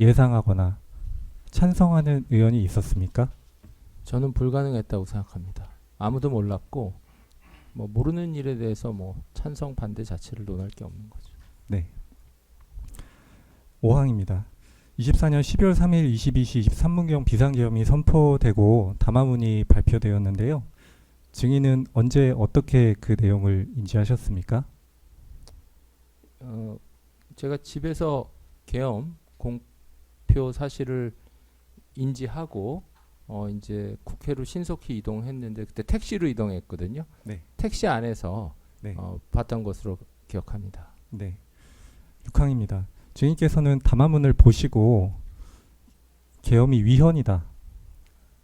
예상하거나 찬성하는 의원이 있었습니까? 저는 불가능했다고 생각합니다. 아무도 몰랐고 뭐 모르는 일에 대해서 뭐 찬성 반대 자체를 논할 게 없는 거죠. 네. 5항입니다. 24년 12월 3일 22시 23분경 비상계엄이 선포되고 담화문이 발표되었는데요. 증인은 언제 어떻게 그 내용을 인지하셨습니까? 제가 집에서 계엄 공표 사실을 인지하고 이제 국회로 신속히 이동했는데 그때 택시로 이동했거든요. 네. 택시 안에서 네. 봤던 것으로 기억합니다. 네. 6항입니다. 증인께서는 담화문을 보시고 계엄이 위헌이다.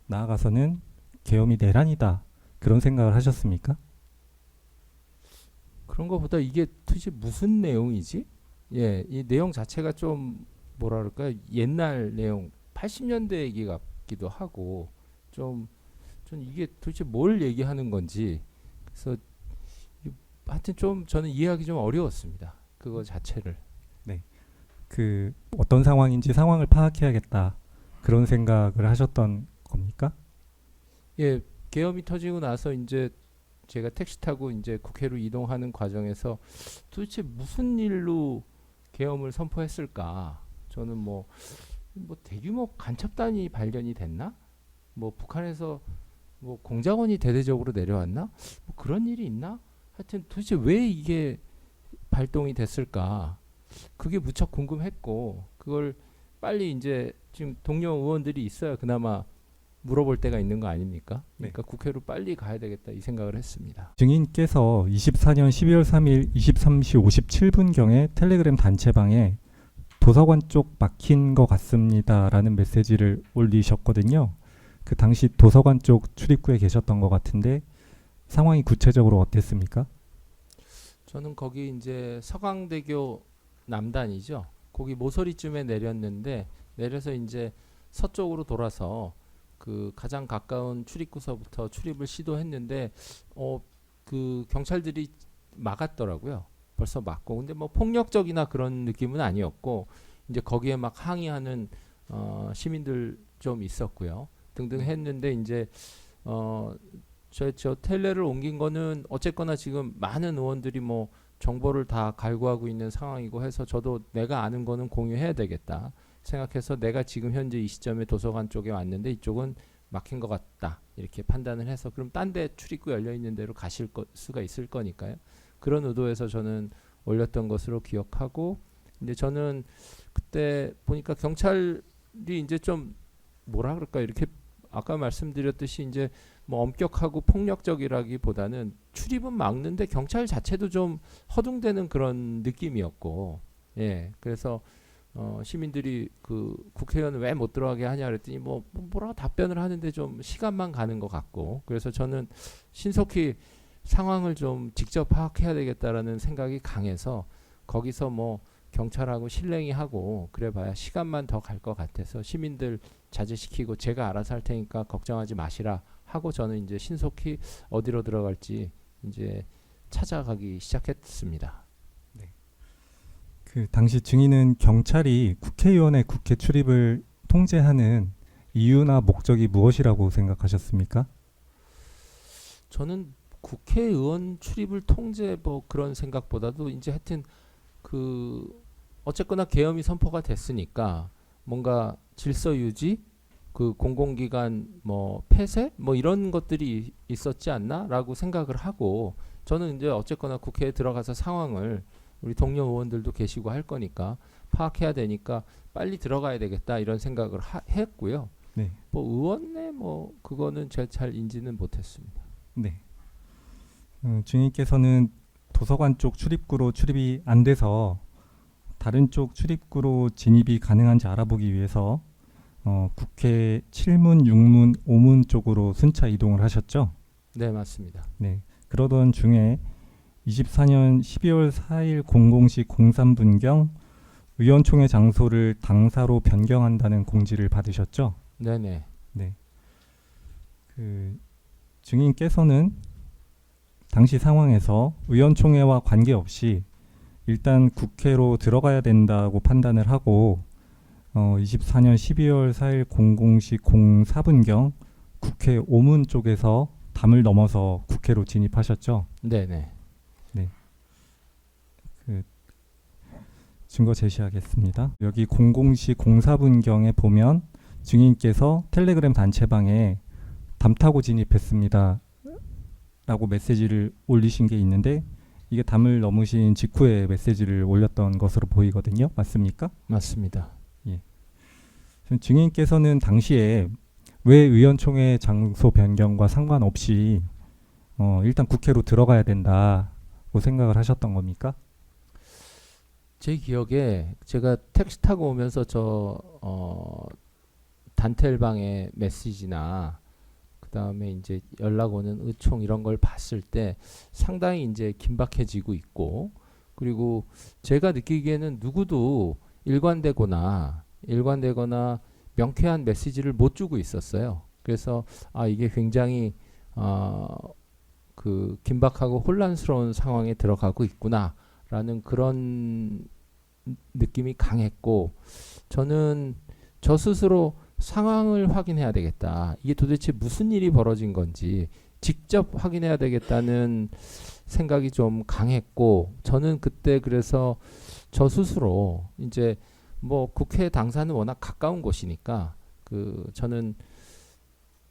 나아가서는 계엄이 내란이다. 그런 생각을 하셨습니까? 그런 것보다 이게 도대체 무슨 내용이지? 예, 이 내용 자체가 좀 뭐라 그럴까요? 옛날 내용, 80년대 얘기 같기도 하고 좀 이게 도대체 뭘 얘기하는 건지 그래서 하여튼 좀 저는 이해하기 좀 어려웠습니다. 그거 자체를. 그 어떤 상황인지 상황을 파악해야겠다. 그런 생각을 하셨던 겁니까? 예, 계엄이 터지고 나서 이제 제가 택시 타고 이제 국회로 이동하는 과정에서 도대체 무슨 일로 계엄을 선포했을까? 저는 뭐 대규모 간첩단이 발견이 됐나? 뭐 북한에서 뭐 공작원이 대대적으로 내려왔나? 뭐 그런 일이 있나? 하여튼 도대체 왜 이게 발동이 됐을까? 그게 무척 궁금했고 그걸 빨리 이제 지금 동료 의원들이 있어야 그나마 물어볼 때가 있는 거 아닙니까? 그러니까 국회로 빨리 가야 되겠다 이 생각을 했습니다. 증인께서 24년 12월 3일 23시 57분경에 텔레그램 단체방에 도서관 쪽 막힌 것 같습니다라는 메시지를 올리셨거든요. 그 당시 도서관 쪽 출입구에 계셨던 것 같은데 상황이 구체적으로 어땠습니까? 저는 거기 이제 서강대교 남단이죠. 거기 모서리쯤에 내렸는데 내려서 이제 서쪽으로 돌아서 그 가장 가까운 출입구서부터 출입을 시도했는데 그 경찰들이 막았더라고요. 벌써 막고 근데 뭐 폭력적이나 그런 느낌은 아니었고 이제 거기에 막 항의하는 시민들 좀 있었고요. 등등 했는데 이제 저 텔레를 옮긴 거는 어쨌거나 지금 많은 의원들이 뭐 정보를 다 갈구하고 있는 상황이고 해서 저도 내가 아는 거는 공유해야 되겠다 생각해서 내가 지금 현재 이 시점에 도서관 쪽에 왔는데 이쪽은 막힌 것 같다 이렇게 판단을 해서 그럼 딴 데 출입구 열려 있는 데로 가실 수가 있을 거니까요. 그런 의도에서 저는 올렸던 것으로 기억하고 근데 저는 그때 보니까 경찰이 이제 좀 뭐라 그럴까 이렇게 아까 말씀드렸듯이 이제 뭐 엄격하고 폭력적이라기보다는 출입은 막는데 경찰 자체도 좀 허둥대는 그런 느낌이었고 예 그래서 시민들이 그 국회의원 왜 못 들어가게 하냐 그랬더니 뭐라고 답변을 하는데 좀 시간만 가는 것 같고 그래서 저는 신속히 상황을 좀 직접 파악해야 되겠다라는 생각이 강해서 거기서 뭐 경찰하고 실랭이하고 그래봐야 시간만 더 갈 것 같아서 시민들 자제시키고 제가 알아서 할 테니까 걱정하지 마시라 하고 저는 이제 신속히 어디로 들어갈지 이제 찾아가기 시작했습니다. 그 당시 증인은 경찰이 국회의원의 국회 출입을 통제하는 이유나 목적이 무엇이라고 생각하셨습니까? 저는 국회의원 출입을 통제 뭐 그런 생각보다도 이제 하여튼 그 어쨌거나 계엄이 선포가 됐으니까 뭔가 질서 유지 그 공공기관 뭐 폐쇄 뭐 이런 것들이 있었지 않나라고 생각을 하고 저는 이제 어쨌거나 국회에 들어가서 상황을 우리 동료 의원들도 계시고 할 거니까 파악해야 되니까 빨리 들어가야 되겠다 이런 생각을 했고요. 네. 뭐 의원의 뭐 그거는 제가 잘 인지는 못했습니다. 네. 증인께서는 도서관 쪽 출입구로 출입이 안 돼서 다른 쪽 출입구로 진입이 가능한지 알아보기 위해서 국회 7문, 6문, 5문 쪽으로 순차 이동을 하셨죠? 네, 맞습니다. 네. 그러던 중에 24년 12월 4일 00시 03분경 의원총회 장소를 당사로 변경한다는 공지를 받으셨죠? 네네. 네. 그 증인께서는 당시 상황에서 의원총회와 관계없이 일단 국회로 들어가야 된다고 판단을 하고 24년 12월 4일 00시 04분경 국회 오문 쪽에서 담을 넘어서 국회로 진입하셨죠? 네네. 그 증거 제시하겠습니다. 여기 00시 04분경에 보면 증인께서 텔레그램 단체방에 담 타고 진입했습니다 라고 메시지를 올리신 게 있는데, 이게 담을 넘으신 직후에 메시지를 올렸던 것으로 보이거든요. 맞습니까? 맞습니다. 증인께서는 당시에 왜 의원총회 장소 변경과 상관없이 일단 국회로 들어가야 된다고 생각을 하셨던 겁니까? 제 기억에 제가 택시 타고 오면서 단텔방의 메시지나 그다음에 이제 연락 오는 의총 이런 걸 봤을 때 상당히 이제 긴박해지고 있고, 그리고 제가 느끼기에는 누구도 일관되거나 명쾌한 메시지를 못 주고 있었어요. 그래서 이게 굉장히 그 긴박하고 혼란스러운 상황에 들어가고 있구나라는 그런 느낌이 강했고, 저는 저 스스로 상황을 확인해야 되겠다. 이게 도대체 무슨 일이 벌어진 건지 직접 확인해야 되겠다는 생각이 좀 강했고, 저는 그때 그래서 저 스스로 이제 뭐 국회 당사는 워낙 가까운 곳이니까 저는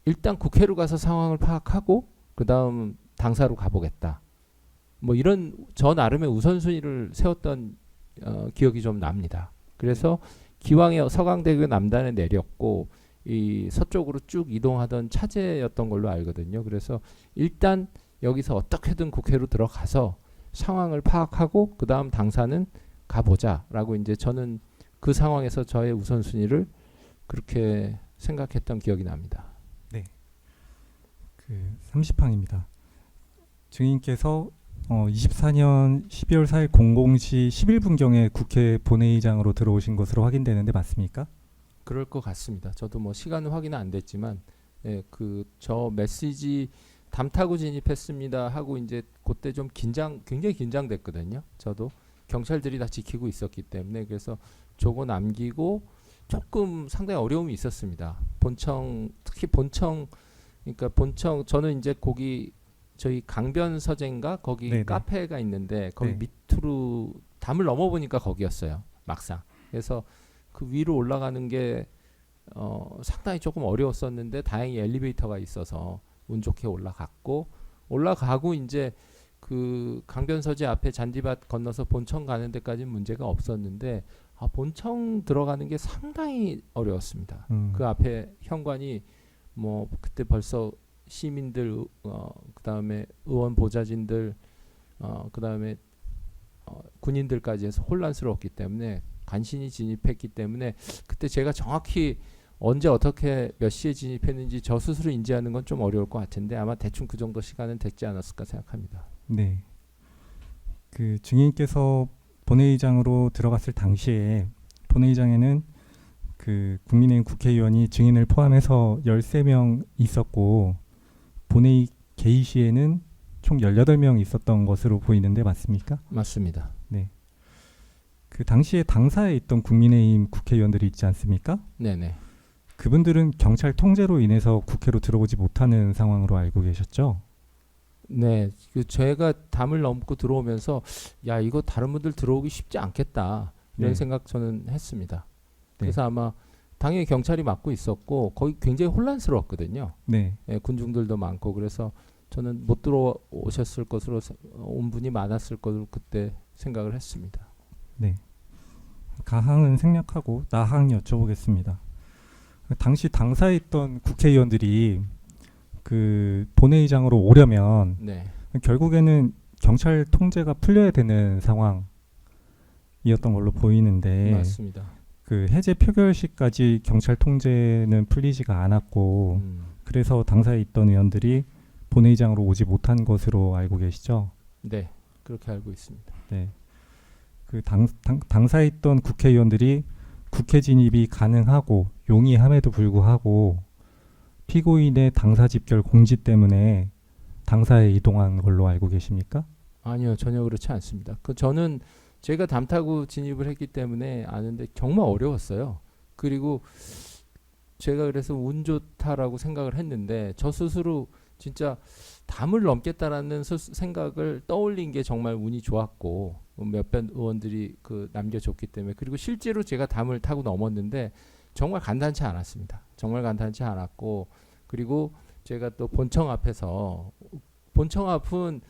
일단 국회로 가서 상황을 파악하고 그 다음 당사로 가보겠다. 뭐 이런 저 나름의 우선순위를 세웠던 기억이 좀 납니다. 그래서 기왕에 서강대교 남단에 내렸고 이 서쪽으로 쭉 이동하던 차제였던 걸로 알거든요. 그래서 일단 여기서 어떻게든 국회로 들어가서 상황을 파악하고 그 다음 당사는 가보자라고 이제 저는 그 상황에서 저의 우선순위를 그렇게 생각했던 기억이 납니다. 네. 30항입니다. 증인께서 24년 12월 4일 00시 11분경에 국회 본회의장으로 들어오신 것으로 확인되는데 맞습니까? 그럴 것 같습니다. 저도 뭐 시간은 확인은 안 됐지만, 저 메시지 담 타고 진입했습니다 하고 이제 그때 좀 굉장히 긴장됐거든요. 저도 경찰들이 다 지키고 있었기 때문에. 그래서 저거 남기고 조금 상당히 어려움이 있었습니다. 특히 본청, 그러니까 본청, 저는 이제 거기 저희 강변 서재인가 거기 네네. 카페가 있는데 거기 네. 밑으로 담을 넘어보니까 거기였어요. 막상. 그래서 그 위로 올라가는 게 상당히 조금 어려웠었는데 다행히 엘리베이터가 있어서 운 좋게 올라가고 이제 그 강변 서재 앞에 잔디밭 건너서 본청 가는 데까지는 문제가 없었는데 본청 들어가는 게 상당히 어려웠습니다. 그 앞에 현관이 뭐 그때 벌써 시민들, 그다음에 의원 보좌진들, 그다음에 군인들까지 해서 혼란스러웠기 때문에 간신히 진입했기 때문에 그때 제가 정확히 언제 어떻게 몇 시에 진입했는지 저 스스로 인지하는 건 좀 어려울 것 같은데 아마 대충 그 정도 시간은 됐지 않았을까 생각합니다. 네. 그 증인께서 본회의장으로 들어갔을 당시에 본회의장에는 그 국민의힘 국회의원이 증인을 포함해서 13명 있었고 본회의 개의 시에는 총 18명 있었던 것으로 보이는데 맞습니까? 맞습니다. 네. 그 당시에 당사에 있던 국민의힘 국회의원들이 있지 않습니까? 네네. 그분들은 경찰 통제로 인해서 국회로 들어오지 못하는 상황으로 알고 계셨죠? 네, 제가 담을 넘고 들어오면서 야 이거 다른 분들 들어오기 쉽지 않겠다 이런 네. 생각 저는 했습니다. 네. 그래서 아마 당연히 경찰이 막고 있었고 거기 굉장히 혼란스러웠거든요. 네. 군중들도 많고 그래서 저는 못 들어오셨을 것으로 온 분이 많았을 것으로 그때 생각을 했습니다. 네. 가항은 생략하고 나항 여쭤보겠습니다. 당시 당사에 있던 국회의원들이 그 본회의장으로 오려면 네, 결국에는 경찰 통제가 풀려야 되는 상황이었던 걸로 보이는데 맞습니다. 그 해제 표결 시까지 경찰 통제는 풀리지가 않았고 그래서 당사에 있던 의원들이 본회의장으로 오지 못한 것으로 알고 계시죠? 네, 그렇게 알고 있습니다. 네. 그 당사에 있던 국회의원들이 국회 진입이 가능하고 용이함에도 불구하고 피고인의 당사 집결 공지 때문에 당사에 이동한 걸로 알고 계십니까? 아니요, 전혀 그렇지 않습니다. 저는 제가 담 타고 진입을 했기 때문에 아는데 정말 어려웠어요. 그리고 제가 그래서 운 좋다라고 생각을 했는데 저 스스로 진짜 담을 넘겠다라는 생각을 떠올린 게 정말 운이 좋았고 몇몇 의원들이 그 남겨줬기 때문에 그리고 실제로 제가 담을 타고 넘었는데 정말 간단치 않았습니다. 정말 간단치 않았고 그리고 제가 또 본청 앞에서 본청 앞은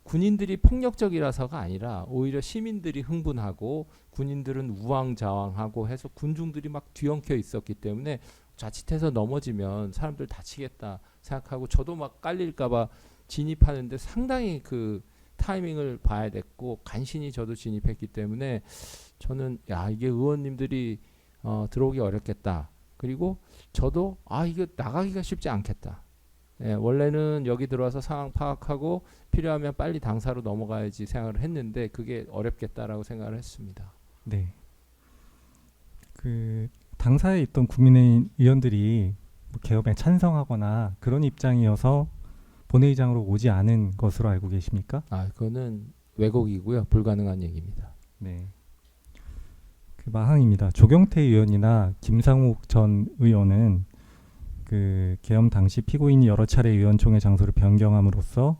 군인들이 폭력적이라서가 아니라 오히려 시민들이 흥분하고 군인들은 우왕좌왕하고 해서 군중들이 막 뒤엉켜 있었기 때문에 자칫해서 넘어지면 사람들 다치겠다 생각하고 저도 막 깔릴까봐 진입하는데 상당히 그 타이밍을 봐야 됐고 간신히 저도 진입했기 때문에 저는 야 이게 의원님들이 들어오기 어렵겠다. 그리고 저도 이거 나가기가 쉽지 않겠다. 예, 원래는 여기 들어와서 상황 파악하고 필요하면 빨리 당사로 넘어가야지 생각을 했는데 그게 어렵겠다라고 생각을 했습니다. 네. 그 당사에 있던 국민의힘 의원들이 뭐 개업에 찬성하거나 그런 입장이어서 본회의장으로 오지 않은 것으로 알고 계십니까? 그거는 왜곡이고요. 불가능한 얘기입니다. 네. 그 마항입니다. 조경태 의원이나 김상욱 전 의원은 그 계엄 당시 피고인이 여러 차례 의원총회 장소를 변경함으로써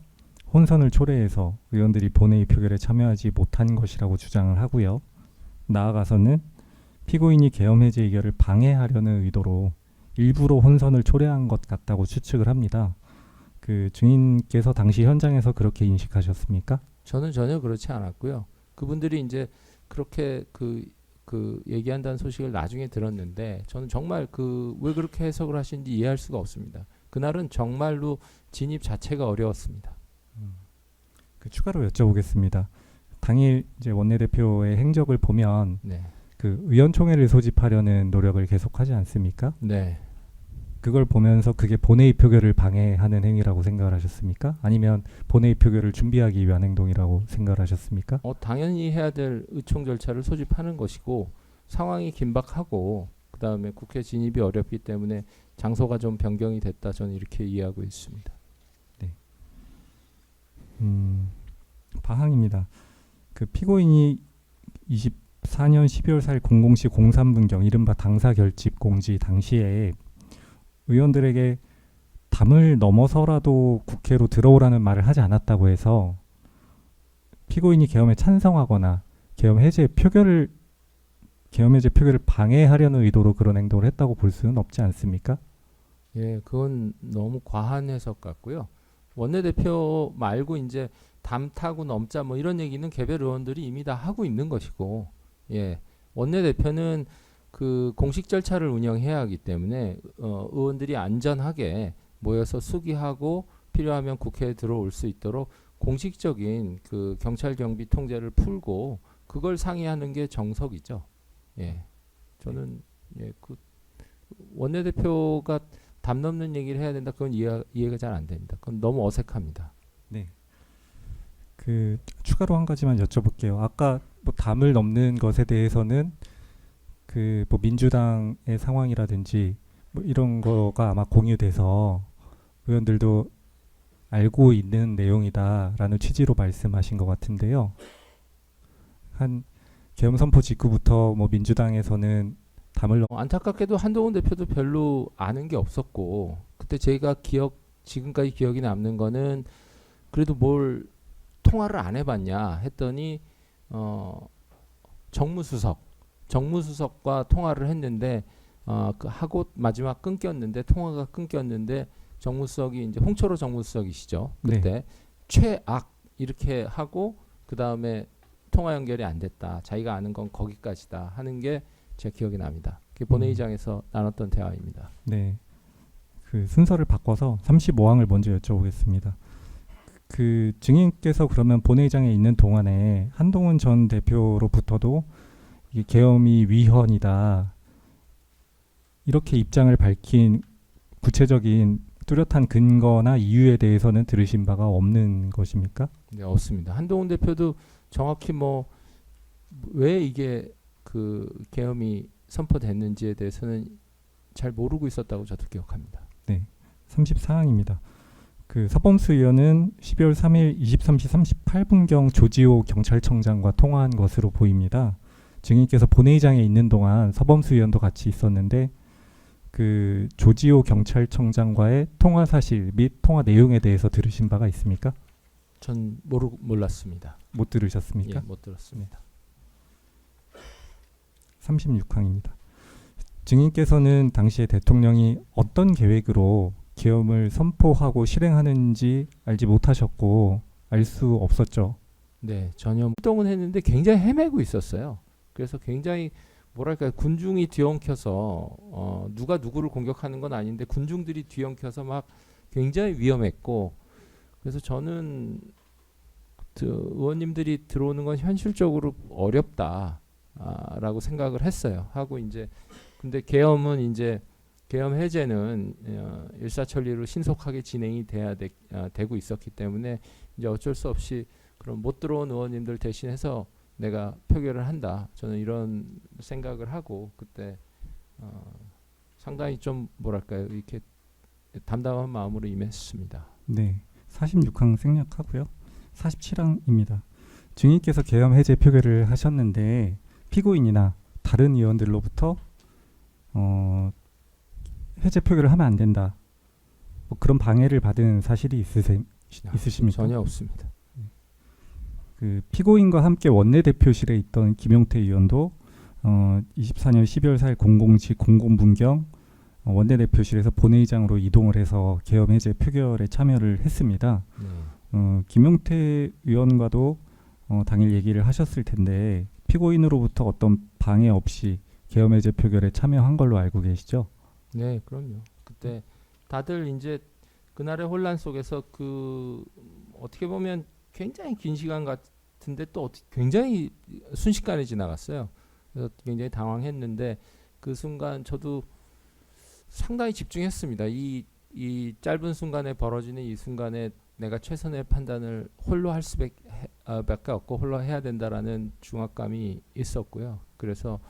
혼선을 초래해서 의원들이 본회의 표결에 참여하지 못한 것이라고 주장을 하고요. 나아가서는 피고인이 계엄 해제 의결을 방해하려는 의도로 일부러 혼선을 초래한 것 같다고 추측을 합니다. 그 증인께서 당시 현장에서 그렇게 인식하셨습니까? 저는 전혀 그렇지 않았고요. 그분들이 이제 그렇게 그 얘기한다는 소식을 나중에 들었는데 저는 정말 왜 그렇게 해석을 하시는지 이해할 수가 없습니다. 그날은 정말로 진입 자체가 어려웠습니다. 그 추가로 여쭤보겠습니다. 당일 이제 원내대표의 행적을 보면 네. 그 의원총회를 소집하려는 노력을 계속하지 않습니까? 네. 그걸 보면서 그게 본회의 표결을 방해하는 행위라고 생각을 하셨습니까? 아니면 본회의 표결을 준비하기 위한 행동이라고 생각을 하셨습니까? 당연히 해야 될 의총 절차를 소집하는 것이고 상황이 긴박하고 그다음에 국회 진입이 어렵기 때문에 장소가 좀 변경이 됐다. 저는 이렇게 이해하고 있습니다. 네. 바항입니다. 그 피고인이 24년 12월 4일 00시 03분경 이른바 당사 결집 공지 당시에 의원들에게 담을 넘어서라도 국회로 들어오라는 말을 하지 않았다고 해서 피고인이 계엄에 찬성하거나 계엄 해제 표결을 방해하려는 의도로 그런 행동을 했다고 볼 수는 없지 않습니까? 예, 그건 너무 과한 해석 같고요. 원내대표 말고 이제 담 타고 넘자 뭐 이런 얘기는 개별 의원들이 이미 다 하고 있는 것이고, 예, 원내대표는 그 공식 절차를 운영해야 하기 때문에 의원들이 안전하게 모여서 수기하고 필요하면 국회에 들어올 수 있도록 공식적인 그 경찰 경비 통제를 풀고 그걸 상의하는 게 정석이죠. 예, 저는 그 원내대표가 담 넘는 얘기를 해야 된다. 그건 이해가 잘 안 됩니다. 그건 너무 어색합니다. 네. 그 추가로 한 가지만 여쭤볼게요. 아까 뭐 담을 넘는 것에 대해서는 그 뭐 민주당의 상황이라든지 뭐 이런 거가 아마 공유돼서 의원들도 알고 있는 내용이다라는 취지로 말씀하신 것 같은데요. 한 계엄 선포 직후부터 뭐 민주당에서는 담을 안타깝게도 한동훈 대표도 별로 아는 게 없었고 그때 제가 지금까지 기억이 남는 거는 그래도 뭘 통화를 안 해봤냐 했더니 정무수석과 통화를 했는데 하고 마지막 끊겼는데 통화가 끊겼는데 정무수석이 이제 홍철호 정무수석이시죠. 그때 네. 최악 이렇게 하고 그 다음에 통화 연결이 안 됐다. 자기가 아는 건 거기까지다 하는 게 제 기억이 납니다. 그게 본회의장에서 나눴던 대화입니다. 네. 그 순서를 바꿔서 35항을 먼저 여쭤보겠습니다. 그 증인께서 그러면 본회의장에 있는 동안에 한동훈 전 대표로부터도 이게 계엄이 위헌이다 이렇게 입장을 밝힌 구체적인 뚜렷한 근거나 이유에 대해서는 들으신 바가 없는 것입니까? 네, 없습니다. 한동훈 대표도 정확히 뭐 왜 이게 그 계엄이 선포됐는지에 대해서는 잘 모르고 있었다고 저도 기억합니다. 네. 34항입니다. 그 서범수 의원은 12월 3일 23시 38분경 조지호 경찰청장과 통화한 것으로 보입니다. 증인께서 본회의장에 있는 동안 서범수 의원도 같이 있었는데 그 조지호 경찰청장과의 통화 사실 및 통화 내용에 대해서 들으신 바가 있습니까? 전 몰랐습니다. 못 들으셨습니까? 예, 못 들었습니다. 36항입니다. 증인께서는 당시에 대통령이 어떤 계획으로 계엄을 선포하고 실행하는지 알지 못하셨고 알 수 없었죠. 네, 전혀 활동은 했는데 굉장히 헤매고 있었어요. 그래서 굉장히 뭐랄까 군중이 뒤엉켜서 누가 누구를 공격하는 건 아닌데 군중들이 뒤엉켜서 막 굉장히 위험했고 그래서 저는 의원님들이 들어오는 건 현실적으로 어렵다라고 생각을 했어요. 하고 이제 근데 계엄은 이제 계엄 해제는 일사천리로 신속하게 진행이 되고 있었기 때문에 이제 어쩔 수 없이 그럼 못 들어온 의원님들 대신해서 내가 표결을 한다. 저는 이런 생각을 하고 그때 상당히 좀 뭐랄까요 이렇게 담담한 마음으로 임했습니다. 네, 46항 생략하고요. 47항입니다. 증인께서 계엄 해제 표결을 하셨는데 피고인이나 다른 의원들로부터 해제 표결을 하면 안 된다. 뭐 그런 방해를 받은 사실이 있으십니까? 전혀 없습니다. 그 피고인과 함께 원내대표실에 있던 김용태 의원도 24년 12월 4일 00시 00분경 원내대표실에서 본회의장으로 이동을 해서 계엄 해제 표결에 참여를 했습니다. 김용태 의원과도 당일 얘기를 하셨을 텐데 피고인으로부터 어떤 방해 없이 계엄 해제 표결에 참여한 걸로 알고 계시죠? 네, 그럼요. 그때 다들 이제 그날의 혼란 속에서 그 어떻게 보면 굉장히 긴 시간 같은데 또 굉장히 순식간에 지나갔어요. 그래서 굉장히 당황했는데 그 순간 저도 상당히 집중했습니다. 이 짧은 순간에 벌어지는 이 순간에 내가 최선의 판단을 홀로 할 수밖에 없고 홀로 해야 된다라는 중압감이 있었고요. 그래서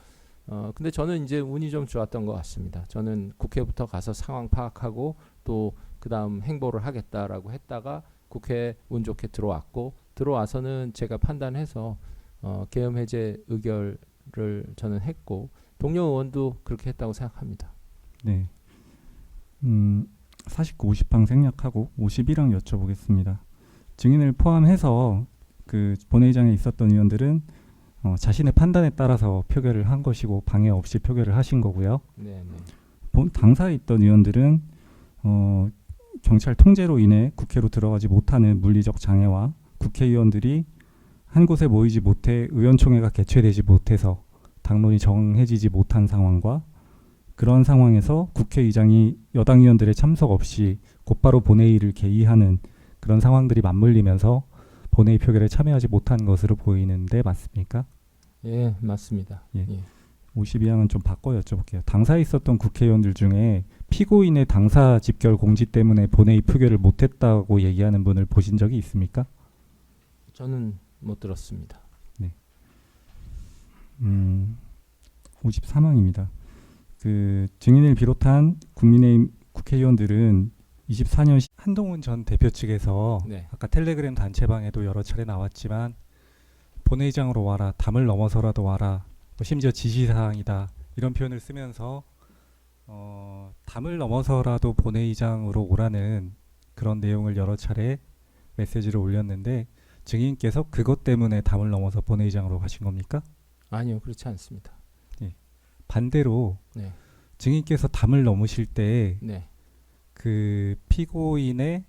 근데 저는 이제 운이 좀 좋았던 것 같습니다. 저는 국회부터 가서 상황 파악하고 또 그 다음 행보를 하겠다라고 했다가 국회에 운 좋게 들어와서는 제가 판단해서 계엄 해제 의결을 저는 했고 동료 의원도 그렇게 했다고 생각합니다. 네. 49, 50항 생략하고 51항 여쭤보겠습니다. 증인을 포함해서 그 본회의장에 있었던 의원들은 자신의 판단에 따라서 표결을 한 것이고 방해 없이 표결을 하신 거고요. 네. 당사에 있던 의원들은 경찰 통제로 인해 국회로 들어가지 못하는 물리적 장애와 국회의원들이 한 곳에 모이지 못해 의원총회가 개최되지 못해서 당론이 정해지지 못한 상황과 그런 상황에서 국회의장이 여당 의원들의 참석 없이 곧바로 본회의를 개의하는 그런 상황들이 맞물리면서 본회의 표결에 참여하지 못한 것으로 보이는데 맞습니까? 예, 맞습니다. 예. 예. 52항은 좀 바꿔 여쭤볼게요. 당사에 있었던 국회의원들 중에 피고인의 당사 집결 공지 때문에 본회의 표결을 못했다고 얘기하는 분을 보신 적이 있습니까? 저는 못 들었습니다. 네. 53항입니다. 그 증인을 비롯한 국민의힘 국회의원들은 24년 한동훈 전 대표 측에서 네. 아까 텔레그램 단체방에도 여러 차례 나왔지만 본회의장으로 와라, 담을 넘어서라도 와라, 뭐 심지어 지시사항이다 이런 표현을 쓰면서 담을 넘어서라도 본회의장으로 오라는 그런 내용을 여러 차례 메시지를 올렸는데 증인께서 그것 때문에 담을 넘어서 본회의장으로 가신 겁니까? 아니요, 그렇지 않습니다. 반대로 네. 증인께서 담을 넘으실 때 네. 그 피고인의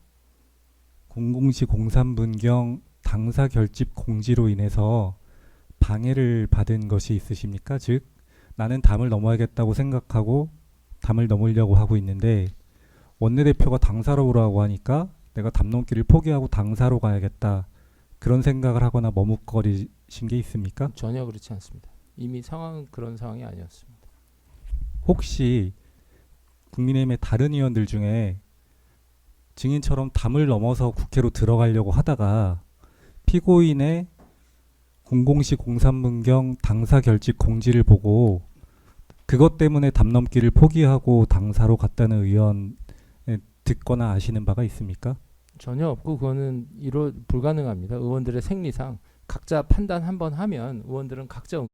00시 03분경 당사 결집 공지로 인해서 방해를 받은 것이 있으십니까? 즉 나는 담을 넘어야겠다고 생각하고 담을 넘으려고 하고 있는데 원내대표가 당사로 오라고 하니까 내가 담 넘기를 포기하고 당사로 가야겠다 그런 생각을 하거나 머뭇거리신 게 있습니까? 전혀 그렇지 않습니다. 이미 상황은 그런 상황이 아니었습니다. 혹시 국민의힘의 다른 의원들 중에 증인처럼 담을 넘어서 국회로 들어가려고 하다가 피고인의 00시 03분경 당사 결집 공지를 보고 그것 때문에 담 넘기를 포기하고 당사로 갔다는 의원 듣거나 아시는 바가 있습니까? 전혀 없고 그거는 불가능합니다. 의원들의 생리상 각자 판단 한번 하면 의원들은 각자